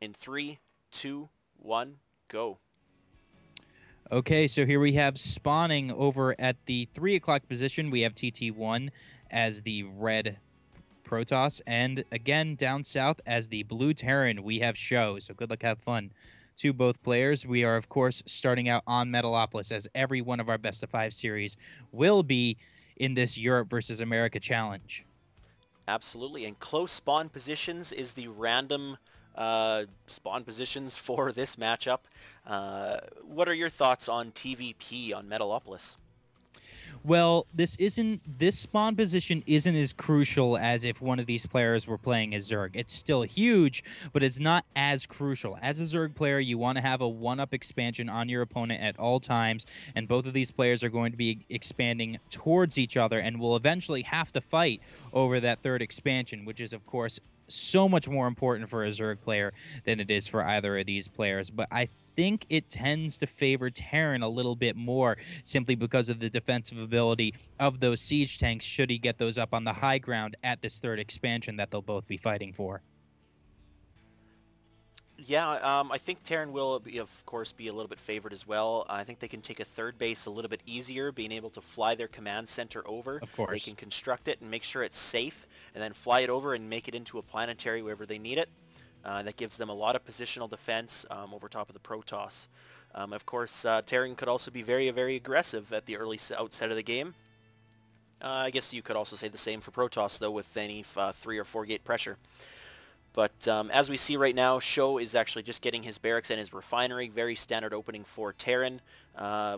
In 3, 2, 1, go. Okay, so here we have spawning over at the 3 o'clock position. We have TT1 as the red Protoss, and again down south as the blue Terran, we have Sjow. So good luck, have fun to both players. We are, of course, starting out on Metalopolis, as every one of our best of 5 series will be in this Europe versus America challenge. Absolutely, and close spawn positions is the random spawn positions for this matchup. What are your thoughts on TVP on Metalopolis? Well, this spawn position isn't as crucial as if one of these players were playing as Zerg. It's still huge, but it's not as crucial. As a Zerg player, you want to have a one-up expansion on your opponent at all times, and both of these players are going to be expanding towards each other and will eventually have to fight over that third expansion, which is, of course, so much more important for a Zerg player than it is for either of these players. But I think it tends to favor Terran a little bit more, simply because of the defensive ability of those siege tanks should he get those up on the high ground at this third expansion that they'll both be fighting for. Yeah, I think Terran will, of course, be a little bit favored as well. I think they can take a third base a little bit easier, being able to fly their command center over. Of course. They can construct it and make sure it's safe, and then fly it over and make it into a planetary wherever they need it. That gives them a lot of positional defense over top of the Protoss. Of course, Terran could also be very, very aggressive at the early outset of the game. I guess you could also say the same for Protoss, though, with any 3 or 4 gate pressure. But as we see right now, Sjow is actually just getting his barracks and his refinery. Very standard opening for Terran.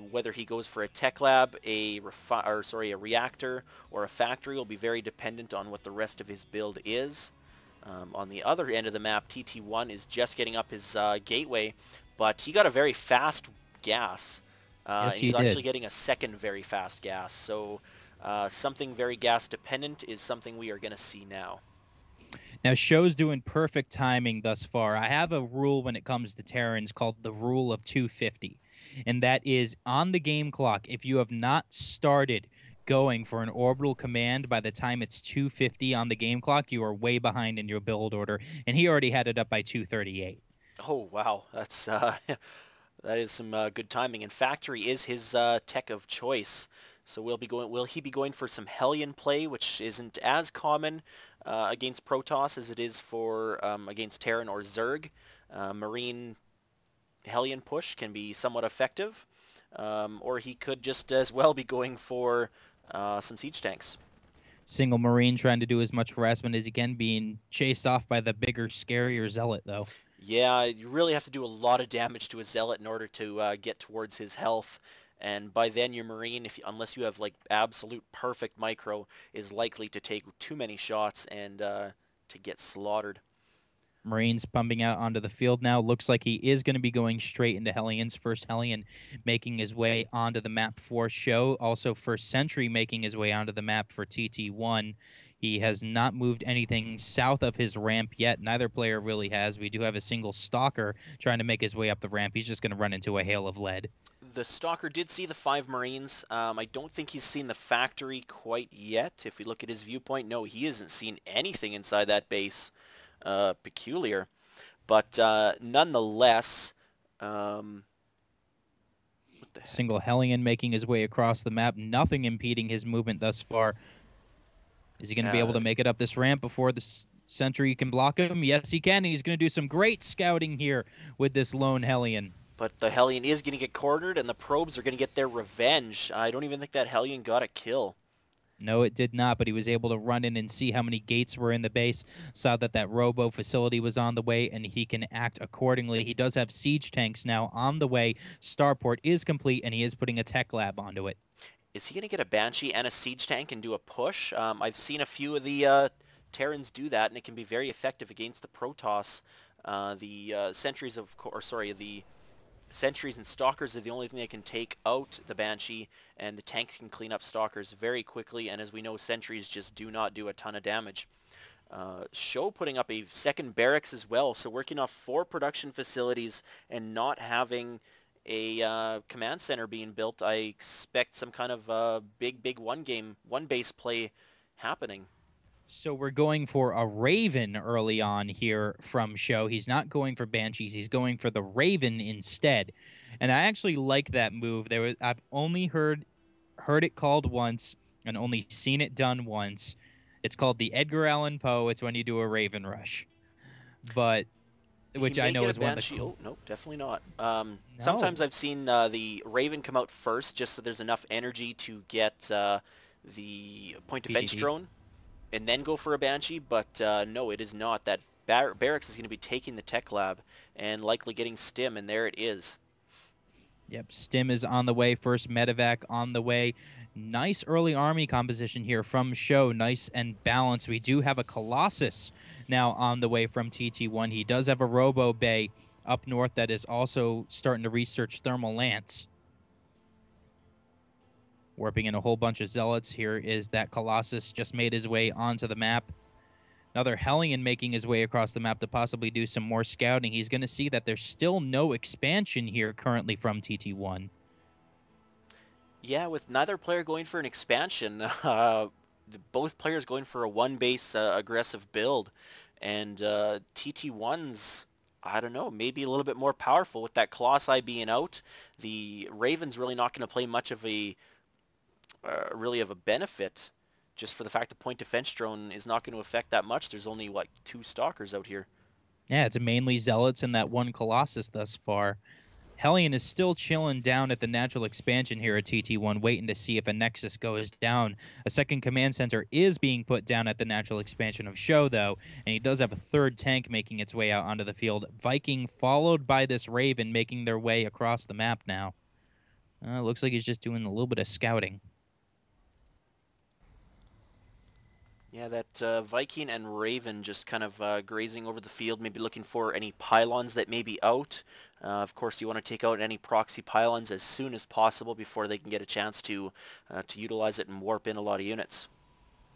Whether he goes for a tech lab, a reactor, or a factory will be very dependent on what the rest of his build is. On the other end of the map, TT1 is just getting up his gateway, but he got a very fast gas. Yes, he's he did. actually getting a second very fast gas. So something very gas dependent is something we are going to see now. Now, Show's doing perfect timing thus far. I have a rule when it comes to Terrans called the rule of 250, and that is on the game clock, if you have not started going for an orbital command by the time it's 250 on the game clock, you are way behind in your build order, and he already had it up by 238. Oh, wow. That's that is some good timing. And factory is his tech of choice. So will he be going for some Hellion play, which isn't as common against Protoss as it is for against Terran or Zerg. Marine Hellion push can be somewhat effective. Or he could just as well be going for some siege tanks. Single Marine trying to do as much harassment as he can, being chased off by the bigger, scarier Zealot, though. Yeah, you really have to do a lot of damage to a Zealot in order to get towards his health. And by then your Marine, unless you have like absolute perfect micro, is likely to take too many shots and to get slaughtered. Marines pumping out onto the field now. Looks like he is going to be going straight into Hellions. First Hellion making his way onto the map for Sjow. Also First Sentry making his way onto the map for TT1. He has not moved anything south of his ramp yet. Neither player really has. We do have a single Stalker trying to make his way up the ramp. He's just going to run into a hail of lead. The Stalker did see the 5 Marines. I don't think he's seen the factory quite yet. If we look at his viewpoint, no, he hasn't seen anything inside that base. Peculiar. But nonetheless... Single Hellion making his way across the map. Nothing impeding his movement thus far. Is he going to be able to make it up this ramp before the Sentry can block him? Yes, he can. He's going to do some great scouting here with this lone Hellion. But the Hellion is going to get cornered, and the probes are going to get their revenge. I don't even think that Hellion got a kill. No, it did not, but he was able to run in and see how many gates were in the base, saw that that robo facility was on the way, and he can act accordingly. He does have siege tanks now on the way. Starport is complete, and he is putting a tech lab onto it. Is he going to get a Banshee and a siege tank and do a push? I've seen a few of the Terrans do that, and it can be very effective against the Protoss. The Sentries and Stalkers are the only thing that can take out the Banshee, and the tanks can clean up Stalkers very quickly, and as we know, Sentries just do not do a ton of damage. Sjow putting up a second barracks as well, so working off 4 production facilities and not having a command center being built, I expect some kind of big one base play happening. So we're going for a Raven early on here from Sjow. He's not going for Banshees. He's going for the Raven instead. And I actually like that move. I've only heard it called once and only seen it done once. It's called the Edgar Allan Poe. It's when you do a Raven Rush. But He which I may know get a is one of the Banshee. cool. Oh, no, definitely not. No. Sometimes I've seen the Raven come out first just so there's enough energy to get the point defense PTT. drone and then go for a Banshee, but no, it is not. That Barracks is going to be taking the tech lab and likely getting Stim, and there it is. Yep, Stim is on the way. First Medevac on the way. Nice early army composition here from Sjow. Nice and balanced. We do have a Colossus now on the way from TT1. He does have a Robo Bay up north that is also starting to research Thermal Lance. Warping in a whole bunch of Zealots. Here is that Colossus just made his way onto the map. Another Hellion making his way across the map to possibly do some more scouting. He's going to see that there's still no expansion here currently from TT1. Yeah, with neither player going for an expansion, both players going for a one-base aggressive build. And TT1's, I don't know, maybe a little bit more powerful with that Colossi being out. The Raven's really not going to play much of a benefit, just for the fact the point defense drone is not going to affect that much. There's only, what, 2 Stalkers out here. Yeah, it's mainly Zealots and that one Colossus thus far. Hellion is still chilling down at the natural expansion here at TT1, waiting to see if a Nexus goes down. A second command center is being put down at the natural expansion of Sjow, though, and he does have a third tank making its way out onto the field. Viking followed by this Raven making their way across the map now. Looks like he's just doing a little bit of scouting. Yeah, that Viking and Raven just kind of grazing over the field, maybe looking for any pylons that may be out. Of course, you want to take out any proxy pylons as soon as possible before they can get a chance to utilize it and warp in a lot of units.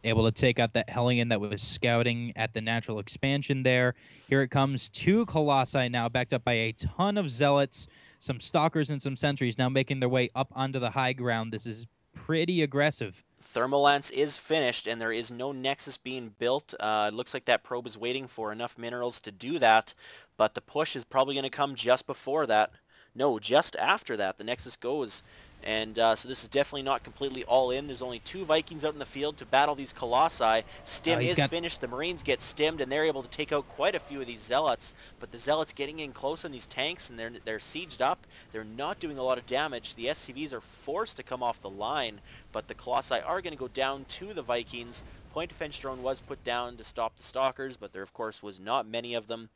Able to take out that Hellion that was scouting at the natural expansion there. Here it comes, 2 Colossi now, backed up by a ton of Zealots, some Stalkers and some Sentries now making their way up onto the high ground. This is pretty aggressive. Thermal Lance is finished, and there is no Nexus being built. It looks like that probe is waiting for enough minerals to do that, but the push is probably going to come just before that. No, just after that, the Nexus goes. And so this is definitely not completely all in. There's only 2 Vikings out in the field to battle these Colossi. Stim is finished. The Marines get stimmed, and they're able to take out quite a few of these Zealots. But the Zealots getting in close on these tanks, and they're sieged up. They're not doing a lot of damage. The SCVs are forced to come off the line, but the Colossi are going to go down to the Vikings. Point defense drone was put down to stop the Stalkers, but there, of course, was not many of them.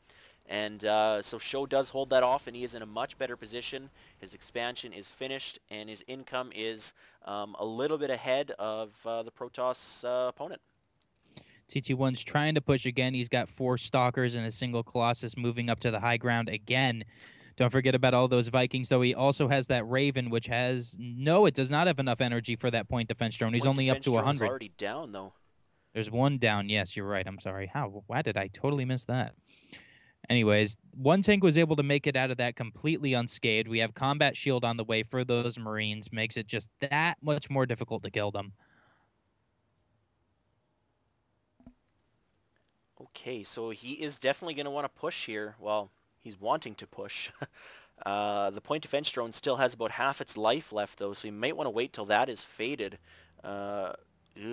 And so Sjow does hold that off, and he is in a much better position. His expansion is finished, and his income is a little bit ahead of the Protoss opponent. TT1's trying to push again. He's got 4 Stalkers and a single Colossus moving up to the high ground again. Don't forget about all those Vikings, though. He also has that Raven, which has... No, it does not have enough energy for that point defense drone. He's only up to 100. Already down, though. There's 1 down. Yes, you're right. I'm sorry. How? Why did I totally miss that? Anyways, 1 tank was able to make it out of that completely unscathed. We have combat shield on the way for those Marines. Makes it just that much more difficult to kill them. Okay, so he is definitely going to want to push here. Well, he's wanting to push. The point defense drone still has about half its life left, though, so you might want to wait till that is faded.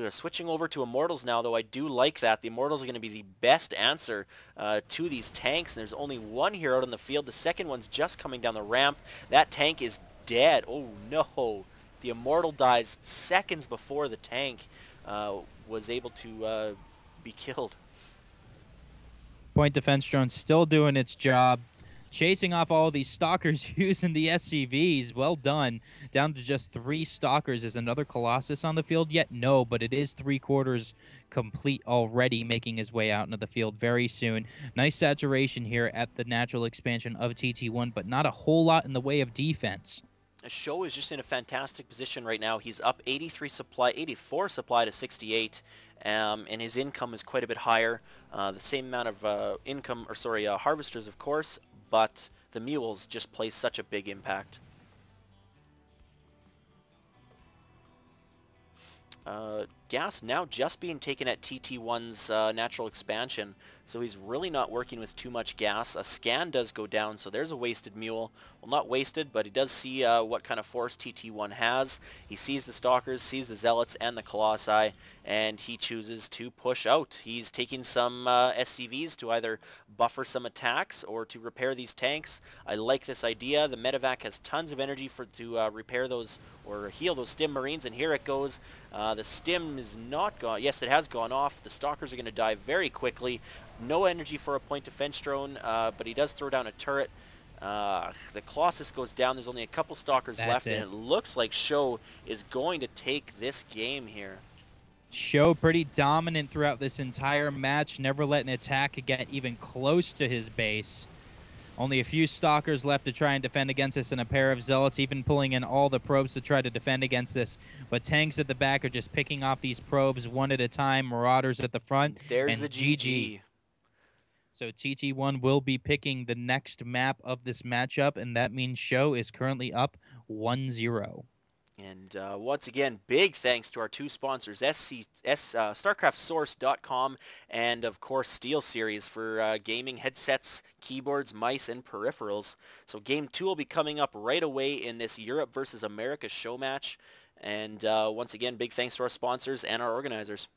Switching over to Immortals now, though, I do like that. The Immortals are going to be the best answer to these tanks, and there's only 1 here out on the field. The second one's just coming down the ramp. That tank is dead. Oh, no. The Immortal dies seconds before the tank was able to be killed. Point defense drone still doing its job. Chasing off all these Stalkers using the SCVs. Well done. Down to just 3 Stalkers. Is another Colossus on the field yet? No, but it is 3/4 complete already, making his way out into the field very soon. Nice saturation here at the natural expansion of TT1, but not a whole lot in the way of defense. Sjow is just in a fantastic position right now. He's up 84 supply to 68, and his income is quite a bit higher. The same amount of harvesters, of course, but the mules just play such a big impact. Gas now just being taken at TT1's natural expansion, so he's really not working with too much gas. A scan does go down, so there's a wasted mule. Well, not wasted, but he does see what kind of force TT1 has. He sees the Stalkers, sees the Zealots and the Colossi, and he chooses to push out. He's taking some SCVs to either buffer some attacks or to repair these tanks. I like this idea. The medevac has tons of energy to repair those or heal those Stim Marines, and here it goes. The Stim is not gone. Yes, it has gone off. The Stalkers are going to die very quickly. No energy for a point defense drone, but he does throw down a turret. The Colossus goes down. There's only a couple Stalkers left, and it looks like Sjow is going to take this game here. Sjow pretty dominant throughout this entire match, never let an attack get even close to his base. Only a few Stalkers left to try and defend against this, and a pair of Zealots even pulling in all the probes to try to defend against this. But tanks at the back are just picking off these probes one at a time, Marauders at the front. There's and the GG. So TT1 will be picking the next map of this matchup, and that means Sjow is currently up 1-0. And once again, big thanks to our two sponsors, StarCraftSource.com and, of course, Steelseries for gaming headsets, keyboards, mice, and peripherals. So Game 2 will be coming up right away in this Europe versus America show match. And once again, big thanks to our sponsors and our organizers.